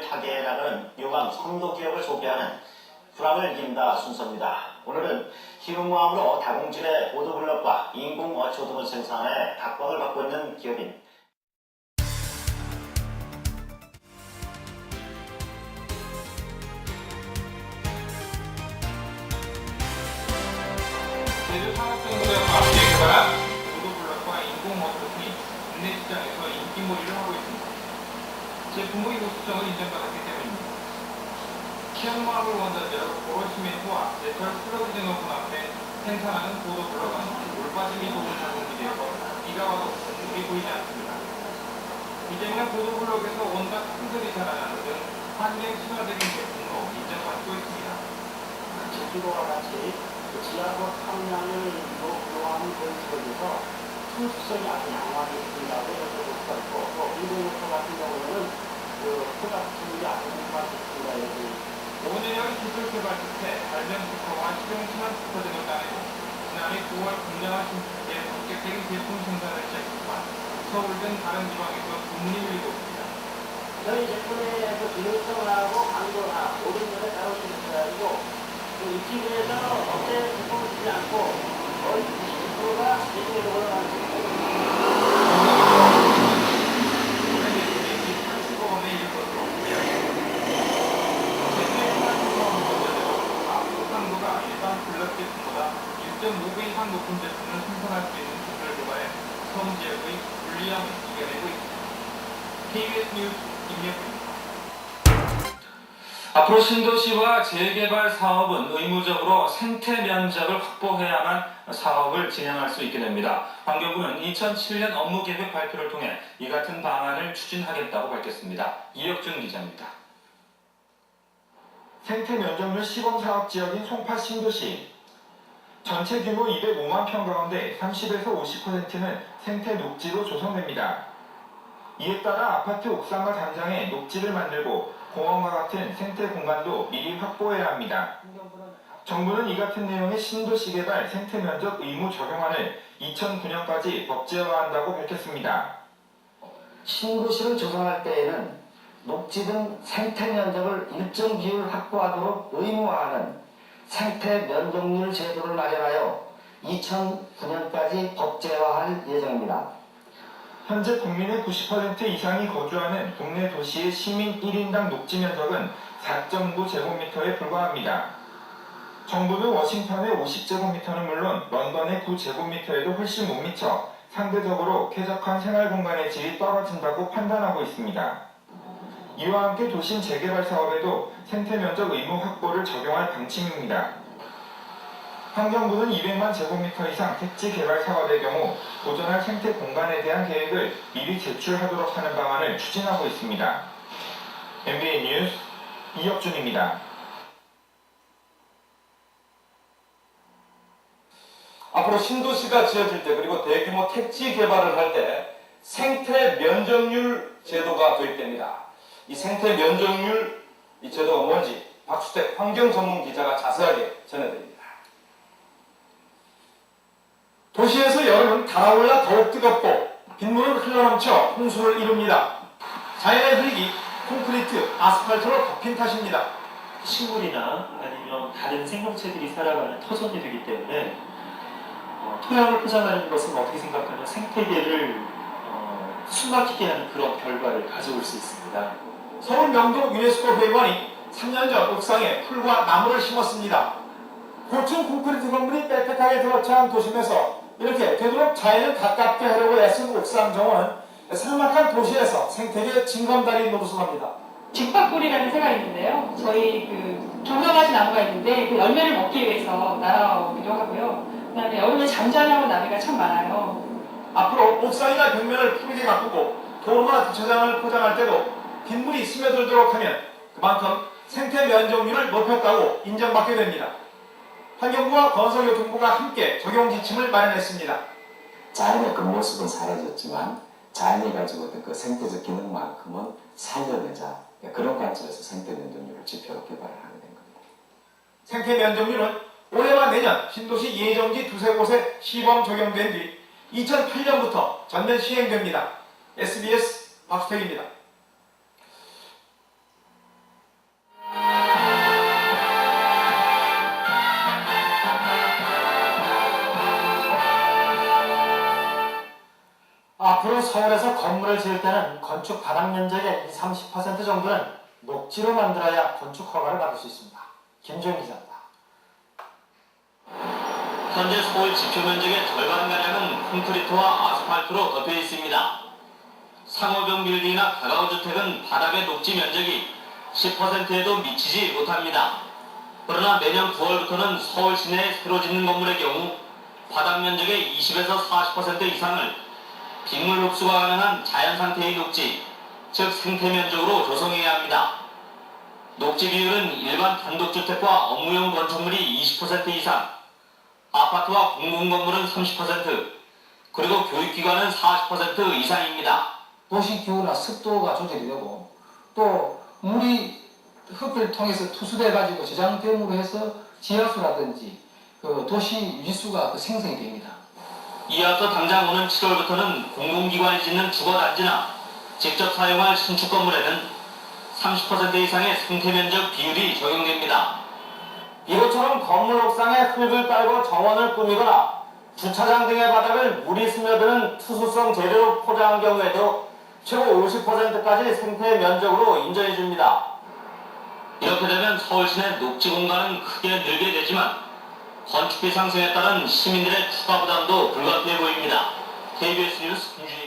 타게 나가는 요강 선도 기업을 소개하는 불황을 이긴다 순서입니다. 오늘은 희망으로 다공질의 보도블럭과 인공 어초 등을 생산해 각광을 받고 있는 기업인 제주산업정보대학과 앞에 개발한 보도블럭과 인공 어초 등이 국내 시장에서 인기몰이를 하고 있습니다. 제품의 우수성을 인정받았기 때문입니다. 치안마블 원자재로 보로시멘트와 제철 플러그 등을 혼합해 생산하는 보도블럭은 물빠짐이 좁은 작업물이어서 비가 와도 물이 보이지 않습니다. 이 때문에 보도블럭에서 온갖 흔들이 자라나는 등 환경 친화적인 제품으로 인정받고 있습니다. 제주도와 같이 지하수 탐량을 요하는 그런 지역에서 풍수성이 아주 양호하게 있다고 이렇게 볼 수가 있고, 또 인공호수 같은 경우는 토가 풍이 아주 풍부하게 있습니다. 5년여의 기술 개발 끝에 발명 특허와 실용 친환 특허 등을 따내고 지난해 9월 공장을 신축해 본격적인 제품 생산을 시작했지만 서울 등 다른 지방에서 주문이 밀리고 있습니다. 저희 제품의 기능성하고 강도나 모든 면에 따로 있어가지고 입지부에서 어때 제품을 주지 않고 거의 90%가 제주도로 올라가는 제품입니다. 블럭 제품보다 1.5배 이상 높은 제품을 생산할 수 있는 기술을 개발해 섬지역의 불리함을 이겨내고 있습니다. KBS 뉴스 김예프입니다. 앞으로 신도시와 재개발 사업은 의무적으로 생태 면적을 확보해야만 사업을 진행할 수 있게 됩니다. 환경부는 2007년 업무계획 발표를 통해 이 같은 방안을 추진하겠다고 밝혔습니다. 이혁준 기자입니다. 생태 면적률 시범사업 지역인 송파 신도시. 전체 규모 205만 평 가운데 30에서 50%는 생태 녹지로 조성됩니다. 이에 따라 아파트 옥상과 단장에 녹지를 만들고 공원과 같은 생태 공간도 미리 확보해야 합니다. 정부는 이 같은 내용의 신도시 개발 생태 면적 의무 적용안을 2009년까지 법제화한다고 밝혔습니다. 신도시를 조성할 때에는 녹지 등 생태 면적을 일정 비율 확보하도록 의무화하는 생태 면적률 제도를 마련하여 2009년까지 법제화할 예정입니다. 현재 국민의 90% 이상이 거주하는 국내 도시의 시민 1인당 녹지 면적은 4.9제곱미터에 불과합니다. 정부는 워싱턴의 50제곱미터는 물론 런던의 9제곱미터에도 훨씬 못 미쳐 상대적으로 쾌적한 생활공간의 질이 떨어진다고 판단하고 있습니다. 이와 함께 도심 재개발 사업에도 생태면적 의무 확보를 적용할 방침입니다. 환경부는 200만 제곱미터 이상 택지 개발 사업의 경우 보존할 생태 공간에 대한 계획을 미리 제출하도록 하는 방안을 추진하고 있습니다. MBN 뉴스 이혁준입니다. 앞으로 신도시가 지어질 때 그리고 대규모 택지 개발을 할 때 생태 면적률 제도가 도입됩니다. 이 생태 면적률 이 제도가 뭔지 박수택 환경 전문 기자가 자세하게 전해드립니다. 도시에서 여름은 달아올라 더욱 뜨겁고 빗물은 흘러넘쳐 홍수를 이룹니다. 자연의 흐리기 콘크리트, 아스팔트로 덮인 탓입니다. 식물이나 아니면 다른 생명체들이 살아가는 터전이 되기 때문에 토양을 포장하는 것은 어떻게 생각하면 생태계를 숨막히게 하는 그런 결과를 가져올 수 있습니다. 서울 명동 유네스코 회관이 3년 전 옥상에 풀과 나무를 심었습니다. 고층 콘크리트 건물이 빽빽하게 들어찬 도심에서 이렇게 되도록 자연을 가깝게 하려고 애쓴 옥상 정원은 삭막한 도시에서 생태계 징검다리 노릇을 합니다. 직박꿀이라는 새가 있는데요. 저희 조명하신 나무가 있는데 그 열매를 먹기 위해서 날아오기도 하고요. 그다음에 여름에 잠자려고 나비가 참 많아요. 앞으로 옥상이나 벽면을 푸르게 가꾸고 도로나 주차장을 포장할 때도 빗물이 스며들도록 하면 그만큼 생태 면적률을 높였다고 인정받게 됩니다. 환경부와 건설교통부가 함께 적용 지침을 마련했습니다. 자연의 그 모습은 사라졌지만 자연이 가지고 있던 그 생태적 기능만큼은 살려내자, 그런 관점에서 생태 면적률을 지표로 개발을 하게 된 겁니다. 생태 면적률은 올해와 내년 신도시 예정지 두세 곳에 시범 적용된 뒤 2008년부터 전면 시행됩니다. SBS 박수택입니다. 앞으로 서울에서 건물을 지을 때는 건축 바닥 면적의 20-30% 정도는 녹지로 만들어야 건축 허가를 받을 수 있습니다. 김주영 기자입니다. 현재 서울 지표 면적의 절반가량은 콘크리트와 아스팔트로 덮여 있습니다. 상호병 빌딩이나 가가우주택은 바닥의 녹지 면적이 10%에도 미치지 못합니다. 그러나 내년 9월부터는 서울 시내에 새로 짓는 건물의 경우 바닥 면적의 20에서 40% 이상을 빗물 흡수가 가능한 자연 상태의 녹지, 즉 생태 면적으로 조성해야 합니다. 녹지 비율은 일반 단독주택과 업무용 건축물이 20% 이상, 아파트와 공공 건물은 30%, 그리고 교육기관은 40% 이상입니다. 도시 기후나 습도가 조절이 되고 또 물이 흡을 통해서 투수돼 가지고 저장됨으로 해서 지하수라든지 그 도시 유지수가 생성이 됩니다. 이어서 당장 오는 7월부터는 공공기관이 짓는 주거단지나 직접 사용할 신축 건물에는 30% 이상의 생태면적 비율이 적용됩니다. 이것처럼 건물 옥상에 흙을 깔고 정원을 꾸미거나 주차장 등의 바닥을 물이 스며드는 투수성 재료로 포장한 경우에도 최고 50%까지 생태 면적으로 인정해 줍니다. 이렇게 되면 서울 시내 녹지 공간은 크게 늘게 되지만 건축비 상승에 따른 시민들의 추가 부담도 불가피해 보입니다. KBS 뉴스 김준희